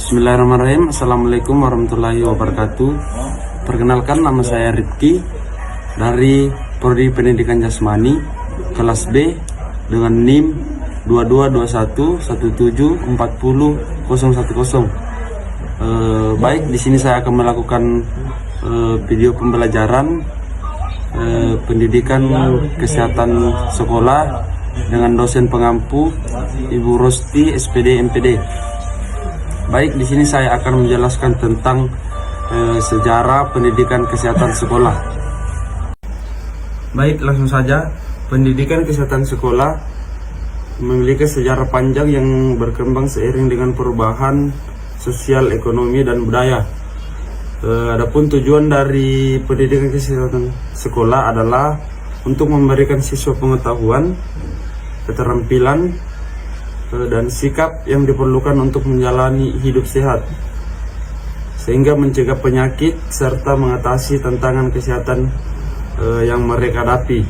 Bismillahirrahmanirrahim. Assalamualaikum warahmatullahi wabarakatuh. Perkenalkan, nama saya Rizky dari Prodi Pendidikan Jasmani kelas B dengan NIM 222117401010. Baik, di sini saya akan melakukan video pembelajaran pendidikan kesehatan sekolah dengan dosen pengampu Ibu Rosti SPD MPD. Baik, di sini saya akan menjelaskan tentang sejarah pendidikan kesehatan sekolah. Baik, langsung saja. Pendidikan kesehatan sekolah memiliki sejarah panjang yang berkembang seiring dengan perubahan sosial, ekonomi, dan budaya. Adapun tujuan dari pendidikan kesehatan sekolah adalah untuk memberikan siswa pengetahuan, keterampilan, dan sikap yang diperlukan untuk menjalani hidup sehat, sehingga mencegah penyakit serta mengatasi tantangan kesehatan yang mereka hadapi.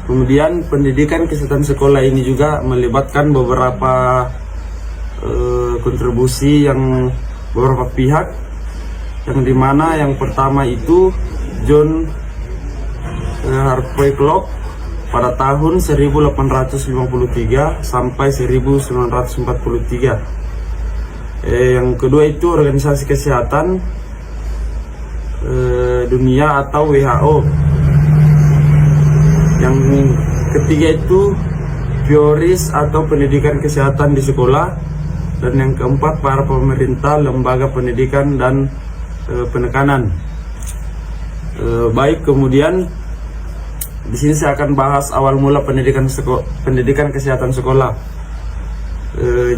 Kemudian pendidikan kesehatan sekolah ini juga melibatkan beberapa kontribusi yang beberapa pihak, yang dimana yang pertama itu John Harvey Kellogg pada tahun 1853 sampai 1943. Yang kedua itu Organisasi Kesehatan Dunia atau WHO. Yang ketiga itu Fioris atau Pendidikan Kesehatan di Sekolah. Dan yang keempat, para pemerintah, lembaga pendidikan, dan penekanan. Baik, kemudian di sini saya akan bahas awal mula pendidikan kesehatan sekolah.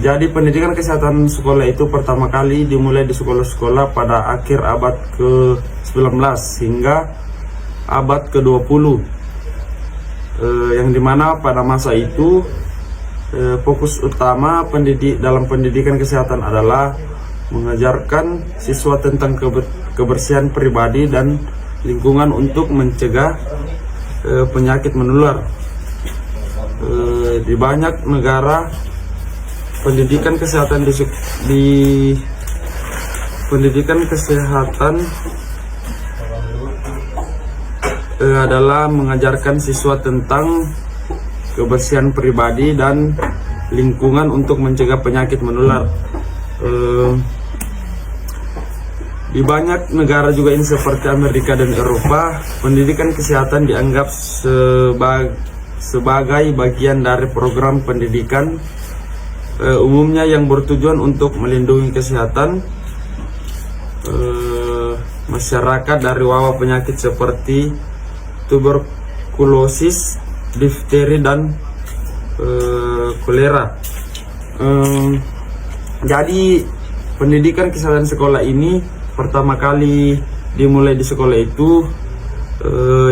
Jadi pendidikan kesehatan sekolah itu pertama kali dimulai di sekolah-sekolah pada akhir abad ke-19 hingga abad ke-20. Yang dimana pada masa itu fokus utama dalam pendidikan kesehatan adalah mengajarkan siswa tentang kebersihan pribadi dan lingkungan untuk mencegah penyakit menular. Di banyak negara pendidikan kesehatan adalah mengajarkan siswa tentang kebersihan pribadi dan lingkungan untuk mencegah penyakit menular. Di banyak negara juga ini seperti Amerika dan Eropa, pendidikan kesehatan dianggap sebagai bagian dari program pendidikan umumnya yang bertujuan untuk melindungi kesehatan masyarakat dari wabah penyakit seperti tuberkulosis, difteri, dan kolera. Jadi pendidikan kesehatan sekolah ini pertama kali dimulai di sekolah itu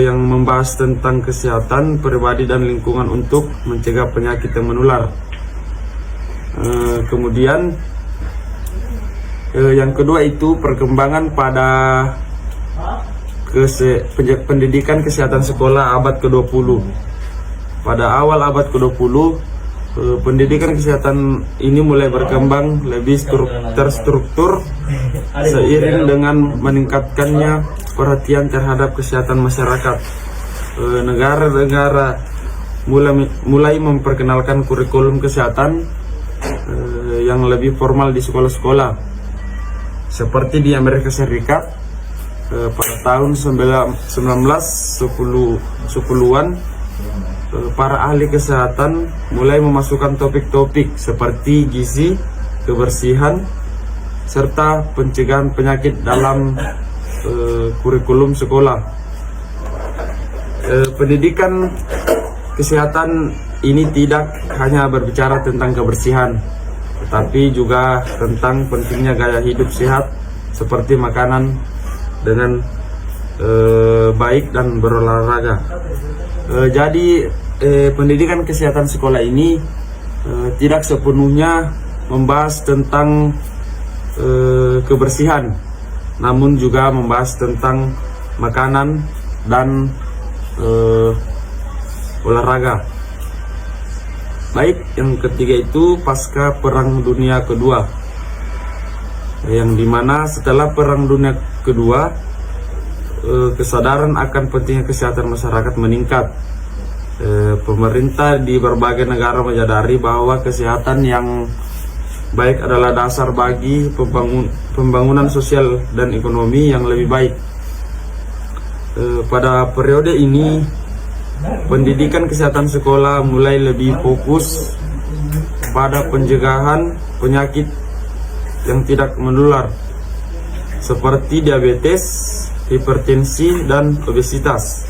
yang membahas tentang kesehatan pribadi dan lingkungan untuk mencegah penyakit yang menular. Kemudian yang kedua itu perkembangan pada pendidikan kesehatan sekolah abad ke-20. Pada awal abad ke-20 pendidikan kesehatan ini mulai berkembang lebih terstruktur seiring dengan meningkatkannya perhatian terhadap kesehatan masyarakat. Negara-negara mulai memperkenalkan kurikulum kesehatan yang lebih formal di sekolah-sekolah. Seperti di Amerika Serikat pada tahun 1910-an, para ahli kesehatan mulai memasukkan topik-topik seperti gizi, kebersihan, serta pencegahan penyakit dalam kurikulum sekolah. Pendidikan kesehatan ini tidak hanya berbicara tentang kebersihan, tetapi juga tentang pentingnya gaya hidup sehat seperti makanan dengan baik dan berolahraga. Jadi pendidikan kesehatan sekolah ini tidak sepenuhnya membahas tentang kebersihan, namun juga membahas tentang makanan dan olahraga. Baik, yang ketiga itu pasca Perang Dunia Kedua. yang dimana setelah Perang Dunia Kedua kesadaran akan pentingnya kesehatan masyarakat meningkat. Pemerintah di berbagai negara menyadari bahwa kesehatan yang baik adalah dasar bagi pembangunan sosial dan ekonomi yang lebih baik. Pada periode ini, pendidikan kesehatan sekolah mulai lebih fokus pada pencegahan penyakit yang tidak menular seperti diabetes, hipertensi, dan obesitas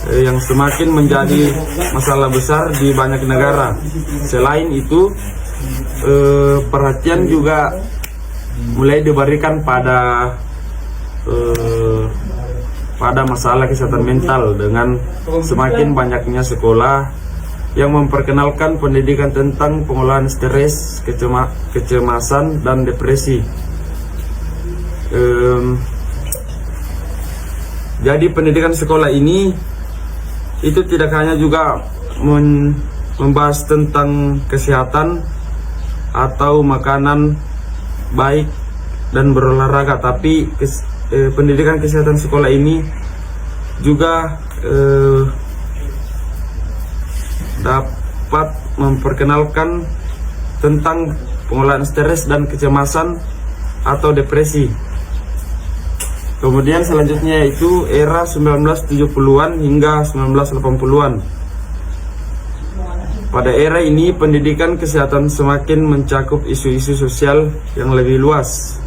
yang semakin menjadi masalah besar di banyak negara. Selain itu, perhatian juga mulai diberikan pada masalah kesehatan mental dengan semakin banyaknya sekolah yang memperkenalkan pendidikan tentang pengolahan stres, kecemasan, dan depresi. Jadi pendidikan sekolah ini itu tidak hanya juga membahas tentang kesehatan atau makanan baik dan berolahraga, tapi pendidikan kesehatan sekolah ini juga dapat memperkenalkan tentang pengolahan stres dan kecemasan atau depresi. Kemudian selanjutnya yaitu era 1970-an hingga 1980-an. Pada era ini pendidikan kesehatan semakin mencakup isu-isu sosial yang lebih luas.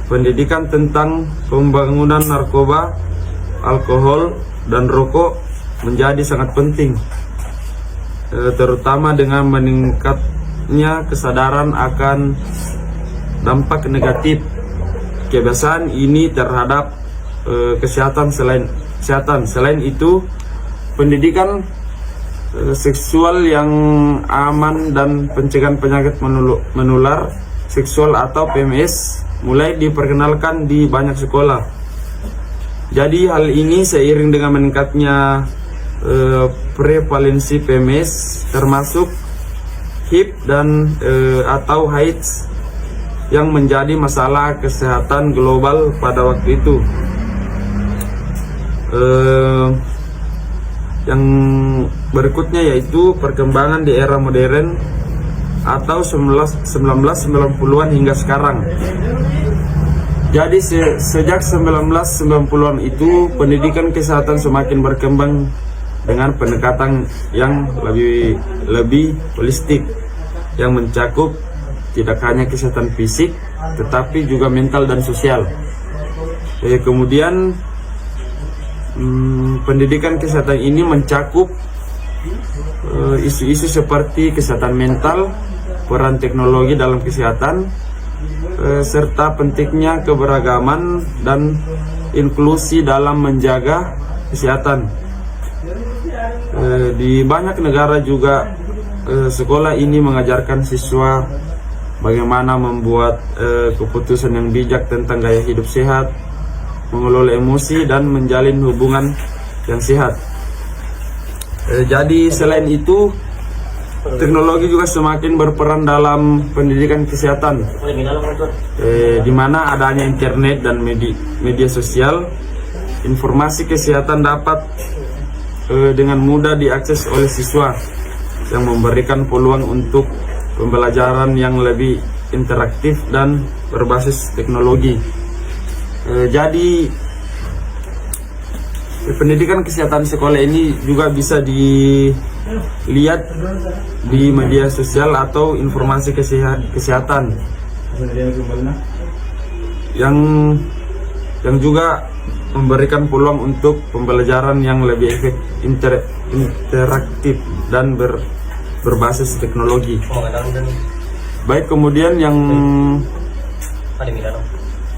Pendidikan tentang pembangunan narkoba, alkohol, dan rokok menjadi sangat penting, terutama dengan meningkatnya kesadaran akan dampak negatif kebiasaan ini terhadap kesehatan. Selain itu, pendidikan seksual yang aman dan pencegahan penyakit menular seksual atau PMS mulai diperkenalkan di banyak sekolah. Jadi hal ini seiring dengan meningkatnya prevalensi PMS termasuk HIV dan atau AIDS yang menjadi masalah kesehatan global pada waktu itu. Yang berikutnya yaitu perkembangan di era modern atau 1990-an hingga sekarang. Jadi sejak 1990-an itu pendidikan kesehatan semakin berkembang dengan pendekatan yang lebih holistik yang mencakup tidak hanya kesehatan fisik tetapi juga mental dan sosial. Kemudian pendidikan kesehatan ini mencakup isu-isu seperti kesehatan mental, peran teknologi dalam kesehatan, serta pentingnya keberagaman dan inklusi dalam menjaga kesehatan. Di banyak negara juga sekolah ini mengajarkan siswa bagaimana membuat keputusan yang bijak tentang gaya hidup sehat, mengelola emosi, dan menjalin hubungan yang sehat. Jadi selain itu, teknologi juga semakin berperan dalam pendidikan kesehatan, di mana adanya internet dan media sosial, informasi kesehatan dapat dengan mudah diakses oleh siswa, yang memberikan peluang untuk pembelajaran yang lebih interaktif dan berbasis teknologi. Jadi pendidikan kesehatan sekolah ini juga bisa dilihat di media sosial atau informasi kesehatan yang juga memberikan peluang untuk pembelajaran yang lebih interaktif dan berbasis teknologi. Baik, kemudian yang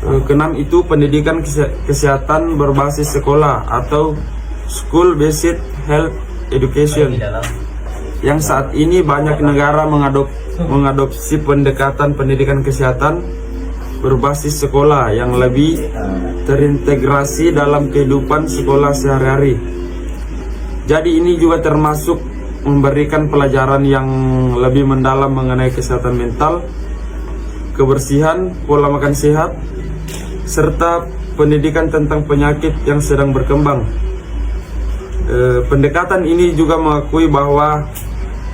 keenam itu pendidikan kesehatan berbasis sekolah atau school based health education, yang saat ini banyak negara mengadopsi pendekatan pendidikan kesehatan berbasis sekolah yang lebih terintegrasi dalam kehidupan sekolah sehari-hari. Jadi ini juga termasuk memberikan pelajaran yang lebih mendalam mengenai kesehatan mental, kebersihan, pola makan sehat, serta pendidikan tentang penyakit yang sedang berkembang. Pendekatan ini juga mengakui bahwa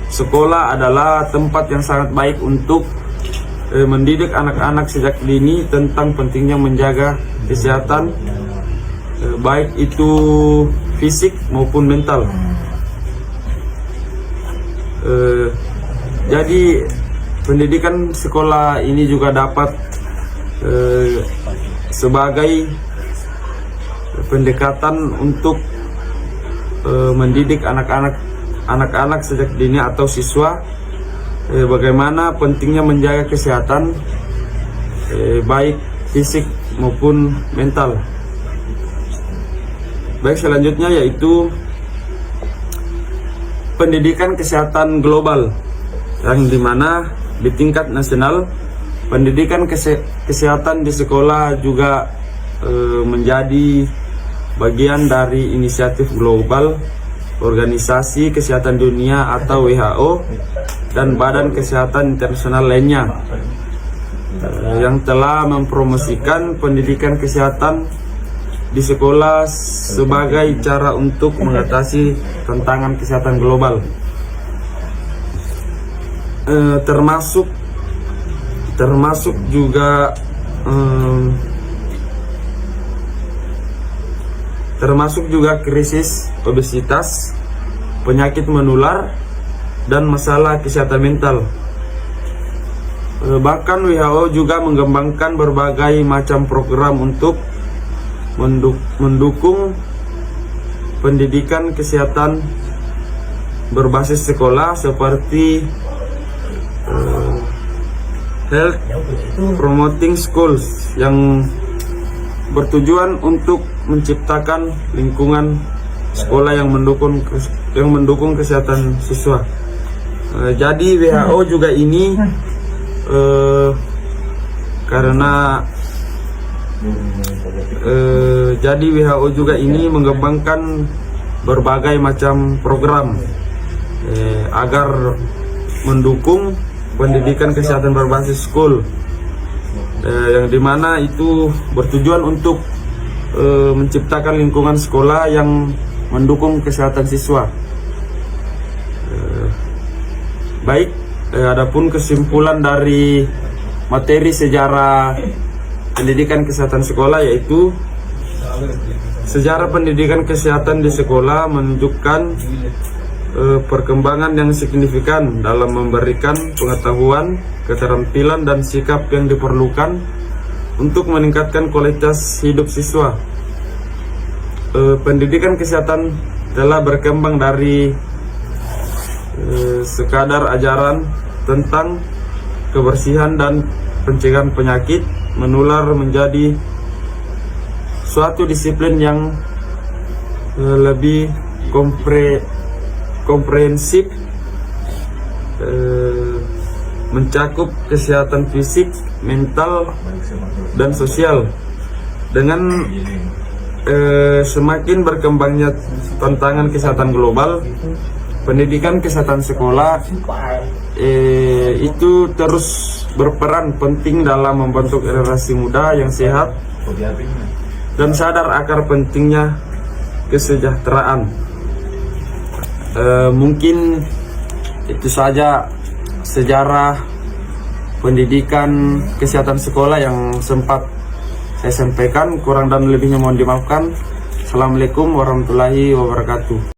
sekolah adalah tempat yang sangat baik untuk mendidik anak-anak sejak dini tentang pentingnya menjaga kesehatan, baik itu fisik maupun mental. Jadi pendidikan sekolah ini juga dapat sebagai pendekatan untuk mendidik anak-anak sejak dini atau siswa bagaimana pentingnya menjaga kesehatan baik fisik maupun mental. Baik, selanjutnya yaitu pendidikan kesehatan global, yang dimana di tingkat nasional pendidikan kesehatan di sekolah juga menjadi bagian dari inisiatif global Organisasi Kesehatan Dunia atau WHO dan Badan Kesehatan Internasional lainnya yang telah mempromosikan pendidikan kesehatan di sekolah sebagai cara untuk mengatasi tantangan kesehatan global, termasuk juga krisis obesitas, penyakit menular, dan masalah kesehatan mental. Bahkan WHO juga mengembangkan berbagai macam program untuk mendukung pendidikan kesehatan berbasis sekolah seperti Health Promoting Schools yang bertujuan untuk menciptakan lingkungan sekolah yang mendukung kesehatan siswa. Jadi WHO juga ini mengembangkan berbagai macam program agar mendukung pendidikan kesehatan berbasis school, yang dimana itu bertujuan untuk menciptakan lingkungan sekolah yang mendukung kesehatan siswa. Baik, adapun kesimpulan dari materi sejarah pendidikan kesehatan sekolah yaitu sejarah pendidikan kesehatan di sekolah menunjukkan perkembangan yang signifikan dalam memberikan pengetahuan, keterampilan, dan sikap yang diperlukan untuk meningkatkan kualitas hidup siswa. Pendidikan kesehatan telah berkembang dari sekadar ajaran tentang kebersihan dan pencegahan penyakit menular menjadi suatu disiplin yang lebih komprehensif, mencakup kesehatan fisik, mental, dan sosial. Dengan semakin berkembangnya tantangan kesehatan global, pendidikan kesehatan sekolah itu terus berperan penting dalam membentuk generasi muda yang sehat dan sadar akan pentingnya kesejahteraan. Mungkin itu saja sejarah pendidikan kesehatan sekolah yang sempat saya sampaikan. Kurang dan lebihnya mohon dimaafkan. Assalamualaikum warahmatullahi wabarakatuh.